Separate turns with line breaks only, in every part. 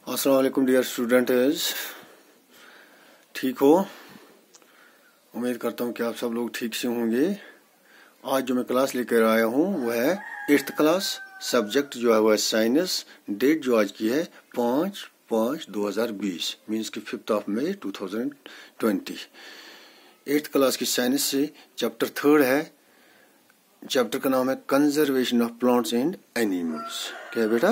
अस्सलाम वालेकुम dear students, ठीक हो? उम्मीद करता हूँ कि आप सब लोग ठीक से होंगे। आज जो मैं क्लास लेकर आया हूँ वो है 8th क्लास। सब्जेक्ट जो है वो है साइंस। डेट जो आज की है 5/5/2020 मीन्स की 5 मई 2020। 8th क्लास की साइंस से चैप्टर 3 है। चैप्टर का नाम है conservation of plants and animals. क्या है बेटा?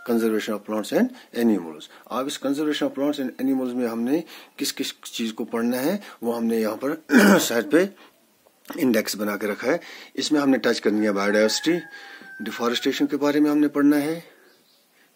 Conservation of plants and animals. अब इस conservation of plants and animals में हमने किस किस चीज को पढ़ना है वो हमने यहाँ पर साइड पे इंडेक्स बना के रखा है। इसमें हमने टच करनी है बायोडाइवर्सिटी, डिफॉरेस्टेशन के बारे में हमने पढ़ना है,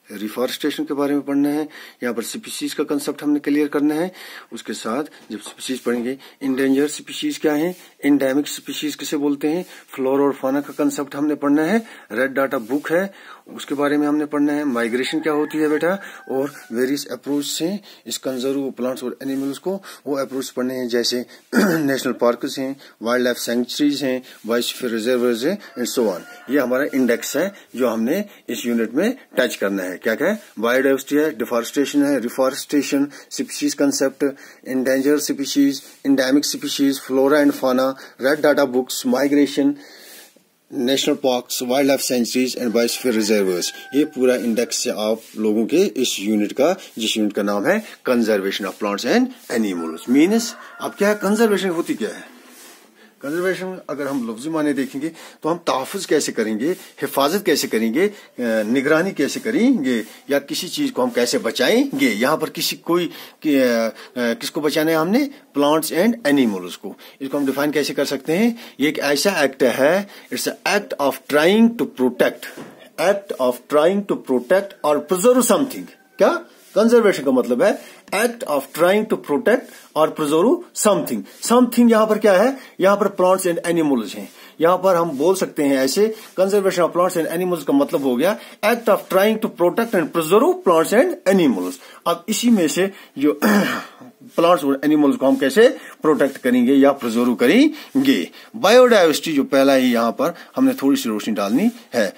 रिफॉरेस्टेशन के बारे में पढ़ना है। यहाँ पर स्पीशीज का कंसेप्ट हमने क्लियर करना है। उसके साथ जब स्पीशीज पढ़ेंगे, इंडेंजर स्पीशीज क्या है, एंडेमिक स्पीशीज किसे बोलते हैं, फ्लोरा और फाना का कंसेप्ट हमने पढ़ना है। रेड डाटा बुक है, उसके बारे में हमने पढ़ना है। माइग्रेशन क्या होती है बेटा, और वेरियस अप्रोच से इस कंजर्व प्लांट्स और एनिमल्स को वो अप्रोच पढ़ने हैं, जैसे नेशनल पार्क्स हैं, वाइल्ड लाइफ सेंचुरीज हैं, बायोस्फीयर रिजर्वर्स हैं एंड सो ऑन। ये हमारा इंडेक्स है जो हमने इस यूनिट में टच करना है। क्या क्या है? बायोडाइवर्सिटी है, डिफॉरेस्टेशन है, reforestation, species concept, endanger species, endemic species, flora and fauna, red data books, migration, national parks, wildlife sanctuaries and biosphere reserves. ये पूरा इंडेक्स से आप लोगों के इस यूनिट का, जिस यूनिट का नाम है conservation of plants and animals. Means अब क्या है, कंजर्वेशन होती क्या है? कंजर्वेशन अगर हम लफ्ज़ी माने देखेंगे तो हम तहफ़्फ़ुज़ कैसे करेंगे, हिफाजत कैसे करेंगे, निगरानी कैसे करेंगे, या किसी चीज को हम कैसे बचाएंगे। यहाँ पर किसको बचाना है हमने? प्लांट्स एंड एनिमल्स को। इसको हम डिफाइन कैसे कर सकते हैं? ये एक ऐसा एक्ट है, it's act of trying to protect और प्रिजर्व समथिंग। क्या कंजर्वेशन का मतलब है? Act of trying to protect और प्रिजर्व समथिंग। समथिंग यहाँ पर क्या है? यहाँ पर प्लांट्स एंड एनिमल्स हैं। यहाँ पर हम बोल सकते हैं ऐसे, conservation of plants and animals का मतलब हो गया act of trying to protect and preserve plants and animals. अब इसी में से जो प्लांट्स और एनिमल्स को हम कैसे प्रोटेक्ट करेंगे या प्रिजर्व करेंगे। बायोडाइवर्सिटी जो पहला ही यहाँ पर हमने थोड़ी सी रोशनी डालनी है।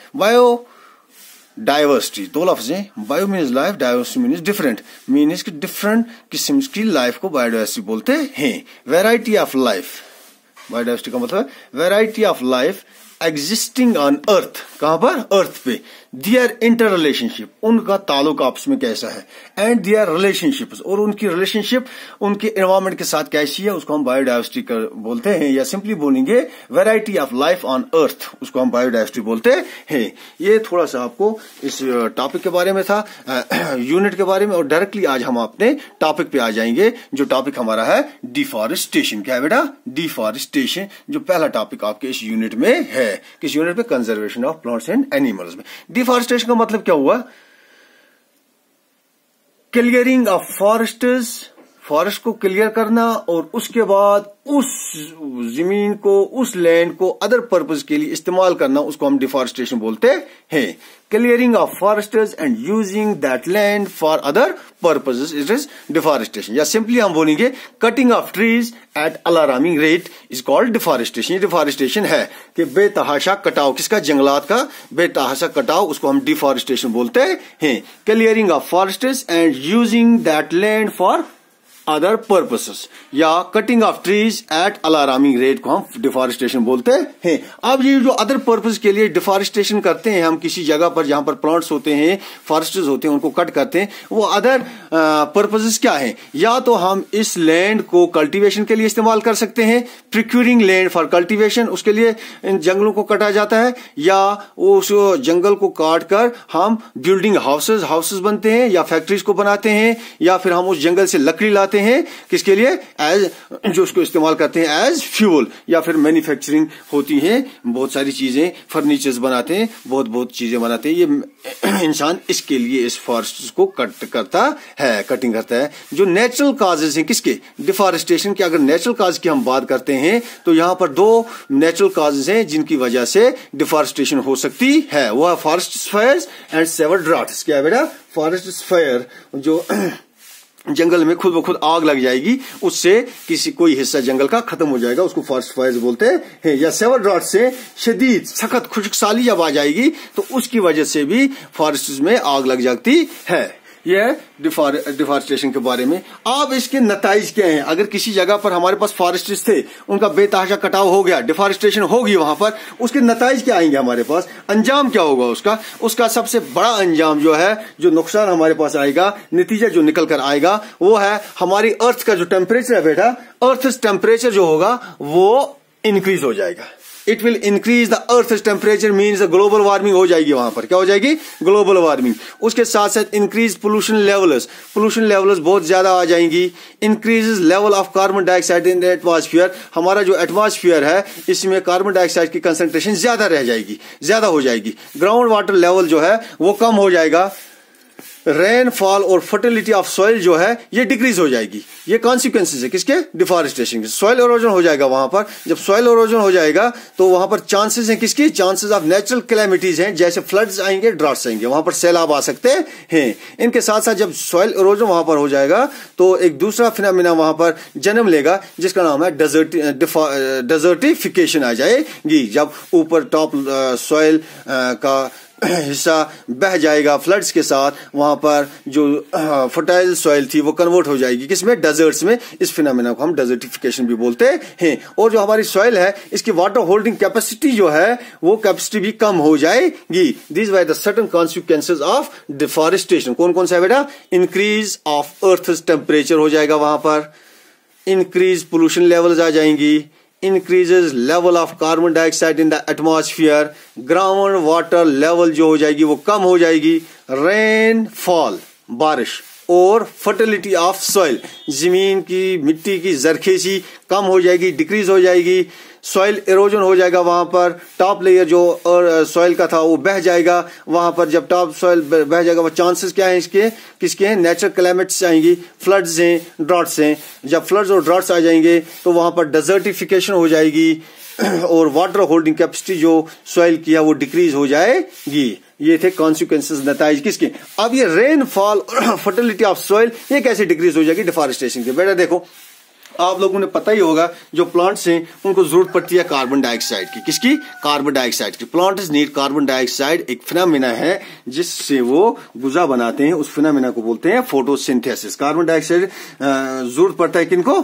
डाइवर्सिटी दो लफ्ज हैं, bio means life, diversity means different. Means कि डिफरेंट किस्म की लाइफ को बायोडाइवर्सिटी बोलते हैं। वैरायटी ऑफ लाइफ, बायोडाइवर्सिटी का मतलब variety of life existing on earth. कहां पर? अर्थ पे। दियर इंटर रिलेशनशिप, उनका ताल्लुक आपस में कैसा है, एंड दियर रिलेशनशिप्स, और उनकी रिलेशनशिप उनके एनवायरमेंट के साथ कैसी है, उसको हम बायोडाइवर्सिटी बोलते हैं। या सिंपली बोलेंगे variety of life on earth, उसको हम बायोडाइवर्सिटी बोलते हैं। ये थोड़ा सा आपको इस टॉपिक के बारे में था, यूनिट के बारे में। और डायरेक्टली आज हम अपने टॉपिक पे आ जाएंगे, जो टॉपिक हमारा है डिफॉरेस्टेशन। क्या है बेटा? डिफॉरेस्टेशन, जो पहला टॉपिक आपके इस यूनिट में है। किस यूनिट में? Conservation of plants and animals में। डिफॉरेस्टेशन का मतलब क्या हुआ? क्लियरिंग ऑफ फॉरेस्ट्स, फॉरेस्ट को क्लियर करना, और उसके बाद उस जमीन को, उस लैंड को अदर पर्पज के लिए इस्तेमाल करना, उसको हम डिफॉरेस्टेशन बोलते हैं। Clearing of forests and using that land for other purposes, it is deforestation. या सिंपली हम बोलेंगे cutting of trees at alarming rate is called deforestation. ये डिफॉरेस्टेशन है कि बेतहाशा कटाव, किसका? जंगलात का बेतहाशा कटाव, उसको हम डिफॉरेस्टेशन बोलते हैं। Clearing of forests and using that land for other purposes, या cutting of trees at alarming rate को हम डिफॉरेस्टेशन बोलते हैं। अब ये जो अदर पर्पस के लिए डिफॉरेस्टेशन करते हैं हम, किसी जगह पर जहां पर प्लांट्स होते हैं, फॉरेस्ट्स होते हैं, उनको कट करते हैं, वो अदर पर्पसेस क्या है? या तो हम इस लैंड को कल्टीवेशन के लिए इस्तेमाल कर सकते हैं, प्रिक्यूरिंग लैंड फॉर कल्टीवेशन, उसके लिए इन जंगलों को काटा जाता है, या उस जंगल को काट कर हम बिल्डिंग हाउसेज बनते हैं, या फैक्ट्रीज को बनाते हैं, या फिर हम उस जंगल से लकड़ी लाते हैं, किसके लिए? एज, जो उसको इस्तेमाल करते हैं एज फ्यूल, या फिर मैन्युफैक्चरिंग होती है, बहुत सारी चीजें, फर्नीचर्स बनाते हैं, बहुत चीजें बनाते हैं। ये इंसान इसके लिए इस फॉरेस्ट को कटिंग करता है। जो नेचुरल काजेस हैं किसके? डिफॉरेस्टेशन के। अगर नेचुरल काज की हम बात करते हैं तो यहां पर दो नेचुरल काजेस हैं जिनकी वजह से डिफॉरेस्टेशन हो सकती है, वो है forest fires and severe droughts. क्या है बेटा? फॉरेस्ट फायर, जो जंगल में खुद ब खुद आग लग जाएगी, उससे कोई हिस्सा जंगल का खत्म हो जाएगा, उसको फॉरेस्ट फायर्स बोलते हैं। या सेवर ड्राउट से शदीद सख्त खुश्क साली जब आ जाएगी तो उसकी वजह से भी फॉरेस्ट में आग लग जाती है। ये है डिफॉरेस्टेशन के बारे में। अब इसके नताइज क्या हैं? अगर किसी जगह पर हमारे पास फॉरेस्ट्स थे, उनका बेतहाशा कटाव हो गया, डिफॉरेस्टेशन होगी वहां पर, उसके नताइज क्या आएंगे हमारे पास? अंजाम क्या होगा उसका सबसे बड़ा अंजाम जो है, जो नुकसान हमारे पास आएगा, नतीजा जो निकल कर आएगा, वो है हमारी अर्थ का जो टेम्परेचर है बेटा, अर्थ टेम्परेचर जो होगा वो इंक्रीज हो जाएगा। It will increase the earth temperature, means global warming हो जाएगी वहां पर। क्या हो जाएगी? Global warming. उसके साथ साथ इंक्रीज पोल्यूशन लेवल्स बहुत ज्यादा आ जाएंगी। Increase level of carbon dioxide in the atmosphere, हमारा जो एटमॉस्फेयर है इसमें कार्बन डाइऑक्साइड की कंसंट्रेशन ज्यादा हो जाएगी। ग्राउंड वाटर लेवल जो है वो कम हो जाएगा। रेनफॉल और फर्टिलिटी ऑफ सॉइल जो है ये डिक्रीज हो जाएगी। ये कॉन्सिक्वेंसेस है किसके? डिफॉरेस्टेशन के। सॉइल इरोजन हो जाएगा वहां पर। जब सॉइल इरोजन हो जाएगा तो वहां पर चांसेस हैं किसकी? चांसेस ऑफ नेचुरल कैलेमिटीज हैं, जैसे फ्लड्स आएंगे, ड्रॉट्स आएंगे, वहां पर सैलाब आ सकते हैं। इनके साथ साथ जब सॉइल इरोजन वहां पर हो जाएगा तो एक दूसरा फिनोमेना वहां पर जन्म लेगा जिसका नाम है डेजर्टिफिकेशन आ जाएगी। जब ऊपर टॉप सॉइल का हिस्सा बह जाएगा फ्लड्स के साथ, वहां पर जो फर्टाइल सॉइल थी वो कन्वर्ट हो जाएगी किसमें? डेजर्ट्स में। इस फिनोमेना को हम डेजर्टिफिकेशन भी बोलते हैं। और जो हमारी सॉइल है इसकी वाटर होल्डिंग कैपेसिटी जो है वो कैपेसिटी भी कम हो जाएगी। This were the certain consequences of deforestation. कौन कौन सा है बेटा? इंक्रीज ऑफ अर्थ टेम्परेचर हो जाएगा वहां पर, इंक्रीज पोल्यूशन लेवल्स आ जाएंगी, increases level of carbon dioxide in the atmosphere, ground water level जो हो जाएगी वो कम हो जाएगी, rainfall बारिश, और फर्टिलिटी ऑफ सॉइल, जमीन की मिट्टी की जरखेजी कम हो जाएगी, डिक्रीज हो जाएगी। सॉइल इरोजन हो जाएगा वहां पर, टॉप लेयर जो सॉइल का था वो बह जाएगा वहां पर। जब टॉप सॉइल बह जाएगा वो चांसेस क्या है इसके? किसके हैं? नेचुरल क्लाइमेट्स आएंगी, फ्लड्स हैं, ड्रॉट्स हैं। जब फ्लड्स और ड्रॉट्स आ जाएंगे तो वहां पर डेजर्टिफिकेशन हो जाएगी और वाटर होल्डिंग कैपेसिटी जो सॉइल की है वो डिक्रीज हो जाएगी। ये थे कॉन्सिक्वेंसेस, नताइज किसके? अब ये रेनफॉल और फर्टिलिटी ऑफ सॉइल ये कैसे डिक्रीज हो जाएगी? डिफॉरेस्टेशन के। बेटा देखो, आप लोगों ने पता ही होगा जो प्लांट्स हैं उनको जरूरत पड़ती है कार्बन डाइऑक्साइड की। किसकी? कार्बन डाइऑक्साइड की। Plants need carbon dioxide. एक फिनोमेना है जिससे वो गुजा बनाते हैं, उस फिनोमेना को बोलते हैं फोटोसिंथेसिस। कार्बन डाइऑक्साइड जरूरत पड़ता है किनको?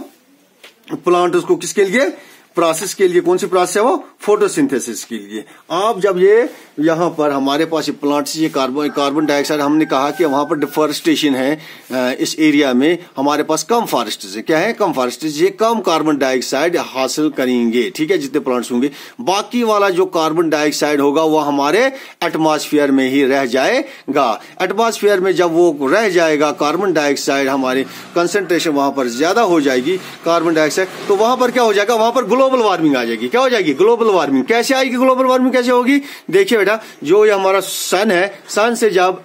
प्लांट्स को। किसके लिए? प्रोसेस के लिए। कौन सी प्रोसेस है वो? फोटोसिंथेसिस के लिए। आप जब ये यहाँ पर हमारे पास ये प्लांट्स, ये कार्बन डाइऑक्साइड, हमने कहा कि वहां पर डिफॉरेस्टेशन है, इस एरिया में हमारे पास कम फॉरेस्ट है। क्या है? कम फॉरेस्ट। ये कम कार्बन डाइऑक्साइड हासिल करेंगे, ठीक है, जितने प्लांट्स होंगे। बाकी वाला जो कार्बन डाइऑक्साइड होगा वो हमारे एटमॉस्फेयर में ही रह जाएगा। एटमॉस्फेयर में जब वो रह जाएगा कार्बन डाइऑक्साइड, हमारे कंसेंट्रेशन वहां पर ज्यादा हो जाएगी कार्बन डाइऑक्साइड, तो वहां पर क्या हो जाएगा? वहां पर ग्लोबल वार्मिंग आ जाएगी। क्या हो जाएगी? Global warming. कैसे आएगी ग्लोबल वार्मिंग? कैसे होगी? देखिए बेटा, जो ये हमारा सन है, सन से जब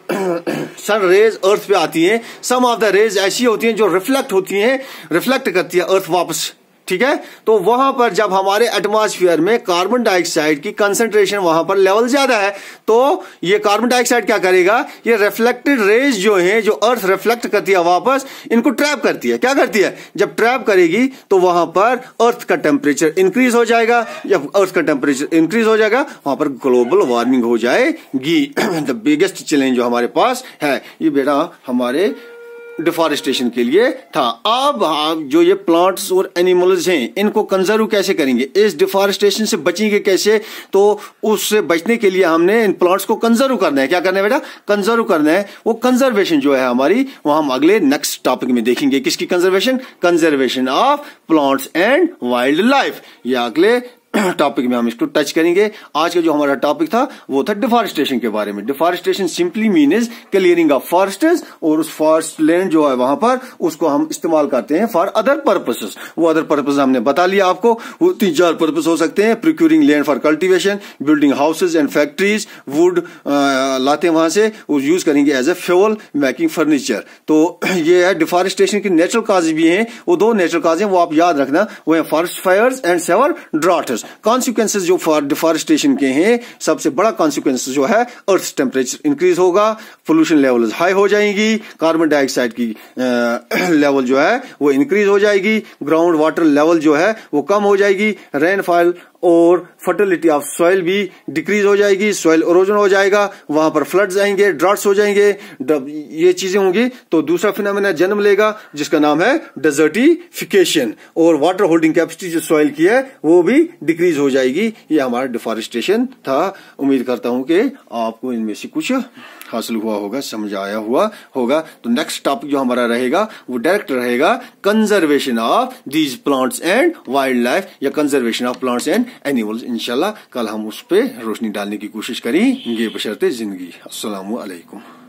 सन रेज अर्थ पे आती है, सम ऑफ द रेज ऐसी होती हैं जो रिफ्लेक्ट होती हैं, रिफ्लेक्ट करती है अर्थ वापस, ठीक है। तो वहां पर जब हमारे एटमॉस्फेयर में कार्बन डाइऑक्साइड की कंसंट्रेशन वहां पर लेवल ज्यादा है, तो ये कार्बन डाइऑक्साइड क्या करेगा? ये रिफ्लेक्टेड रेज जो है, जो अर्थ रिफ्लेक्ट करती है वापस, इनको ट्रैप करती है। क्या करती है? जब ट्रैप करेगी तो वहां पर अर्थ का टेम्परेचर इंक्रीज हो जाएगा। जब अर्थ का टेम्परेचर इंक्रीज हो जाएगा वहां पर ग्लोबल वार्मिंग हो जाएगी। द बिगेस्ट चैलेंज जो हमारे पास है ये बेटा हमारे डिफॉरेस्टेशन के लिए था। अब जो ये प्लांट्स और एनिमल्स हैं इनको कंजर्व कैसे करेंगे? इस डिफॉरेस्टेशन से बचेंगे कैसे? तो उससे बचने के लिए हमने इन प्लांट्स को कंजर्व करना है। क्या करना है बेटा? कंजर्व करना है। वो कंजर्वेशन जो है हमारी, वो हम अगले नेक्स्ट टॉपिक में देखेंगे। किसकी conservation? Conservation of plants and wild life. ये अगले टॉपिक में हम इसको टच करेंगे। आज का जो हमारा टॉपिक था वो था डिफॉरेस्टेशन के बारे में। Deforestation simply means clearing of forests, और उस फॉरेस्ट लैंड जो है वहां पर उसको हम इस्तेमाल करते हैं फॉर अदर पर्पसेस। वो अदर पर्पस हमने बता लिया आपको। वो 3-4 पर्पस हो सकते हैं। Procuring land for cultivation, building houses and factories, wood लाते हैं वहां से, वो यूज करेंगे as a fuel, making furniture. तो ये है डिफॉरेस्टेशन के नेचुरल काज भी हैं। वो 2 नेचुरल काज हैं, वो आप याद रखना, वो है forest fires and severe droughts. Consequences जो फॉर डिफॉरेस्टेशन के हैं, सबसे बड़ा कॉन्सिक्वेंस जो है अर्थ टेम्परेचर इंक्रीज होगा, पोल्यूशन लेवल हाई हो जाएंगी, कार्बन डाइऑक्साइड की लेवल जो है वो इंक्रीज हो जाएगी, ग्राउंड वाटर लेवल जो है वो कम हो जाएगी, रेनफॉल और फर्टिलिटी ऑफ सॉइल भी डिक्रीज हो जाएगी, सॉइल इरोजन हो जाएगा, वहां पर फ्लड्स आएंगे, ड्रॉट्स हो जाएंगे, ये चीजें होंगी। तो दूसरा फिनोमेना जन्म लेगा जिसका नाम है डेजर्टिफिकेशन, और वाटर होल्डिंग कैपेसिटी जो सॉइल की है वो भी डिक्रीज हो जाएगी। ये हमारा डिफॉरेस्टेशन था। उम्मीद करता हूं कि आपको इनमें से कुछ हासिल हुआ होगा, समझ आया हुआ होगा। तो नेक्स्ट टॉपिक जो हमारा रहेगा वो डायरेक्ट रहेगा conservation of these plants and wildlife, या conservation of plants and animals. इंशाल्लाह कल हम उस पर रोशनी डालने की कोशिश करेंगे बशर्ते जिंदगी। अस्सलामु अलैकुम।